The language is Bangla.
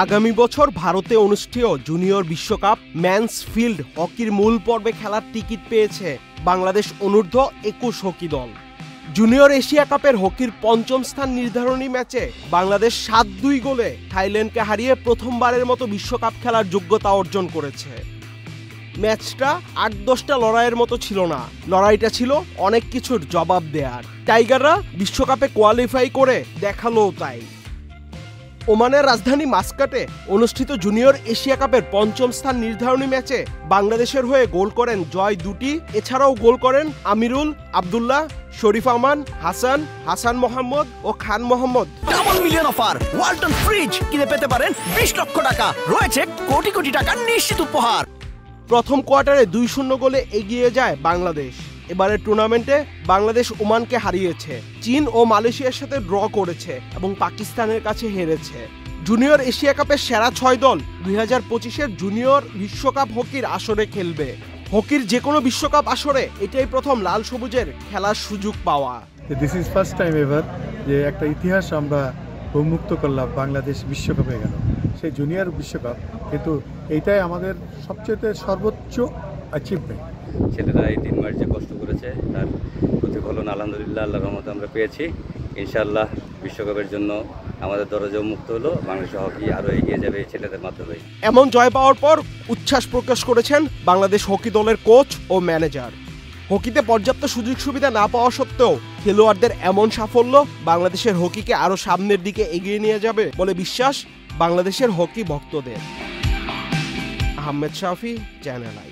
আগামী বছর ভারতে অনুষ্ঠেয় জুনিয়র বিশ্বকাপ মেন্স ফিল্ড হকির মূল পর্বে খেলার টিকিট পেয়েছে বাংলাদেশ অনূর্ধ্ব ২১ হকি দল। জুনিয়র এশিয়া কাপের হকির পঞ্চম স্থান নির্ধারণী ম্যাচে বাংলাদেশ ৭-২ গোলে থাইল্যান্ডকে হারিয়ে প্রথমবারের মতো বিশ্বকাপ খেলার যোগ্যতা অর্জন করেছে। ম্যাচটা ৮-১০টা লড়াইয়ের মতো ছিল না, লড়াইটা ছিল অনেক কিছুর জবাব দেয়ার। টাইগাররা বিশ্বকাপে কোয়ালিফাই করে দেখালোও তাই। ওমানের রাজধানী মাস্কাটে অনুষ্ঠিত জুনিয়র এশিয়া কাপের পঞ্চম স্থান নির্ধারণী ম্যাচে বাংলাদেশের হয়ে গোল করেন জয় দুটি, এছাড়াও গোল করেন আমিরুল, আব্দুল্লাহ, শরীফ আমান, হাসান মোহাম্মদ ও Khan Mohammad. Double million offer Walton fridge কিনে পেতে পারেন ২০ লক্ষ টাকা, রয়েছে কোটি কোটি টাকার নিশ্চিত উপহার। প্রথম কোয়ার্টারে ২-০ গোলে এগিয়ে যায় বাংলাদেশ। এবারের টুর্নামেন্টে বাংলাদেশ ওমানকে হারিয়েছে, চীন ও মালয়েশিয়ার সাথে ড্র করেছে এবং পাকিস্তানের কাছে হেরেছে। জুনিয়র এশিয়া কাপের সেরা ৬ দল ২০২৫-এর জুনিয়র বিশ্বকাপ হকির আসরে খেলবে। হকির যে কোনো বিশ্বকাপ আসরে এটাই প্রথম লাল সবুজের খেলার সুযোগ পাওয়া। This is first time ever যে একটা ইতিহাস আমরা উন্মুক্ত করলাম, বাংলাদেশ বিশ্বকাপে গেল, সেই জুনিয়র বিশ্বকাপ, কিন্তু এইটাই আমাদের সবচেয়ে সর্বোচ্চ অ্যাচিভমেন্ট। ছেলেরা এই ৩ মাস যে কষ্ট করেছে তার প্রতিফলন আলহামদুলিল্লাহ আল্লাহর রহমতে আমরা পেয়েছি। ইনশাআল্লাহ বিশ্বকাপের জন্য আমাদের দরজা উন্মুক্ত হলো, বাংলাদেশ হকি আরও এগিয়ে যাবে ছেলেদের মাধ্যমে। এমন জয় পাওয়ার পর উচ্ছ্বাস প্রকাশ করেছেন বাংলাদেশ হকি দলের কোচ ও ম্যানেজার। হকিতে পর্যাপ্ত সুযোগ সুবিধা না পাওয়া সত্ত্বেও খেলোয়াড়দের এমন সাফল্য বাংলাদেশের হকিকে আরও সামনের দিকে এগিয়ে নিয়ে যাবে বলে বিশ্বাস বাংলাদেশের হকি ভক্তদের। আহমেদ শাফি, চ্যানেল আই।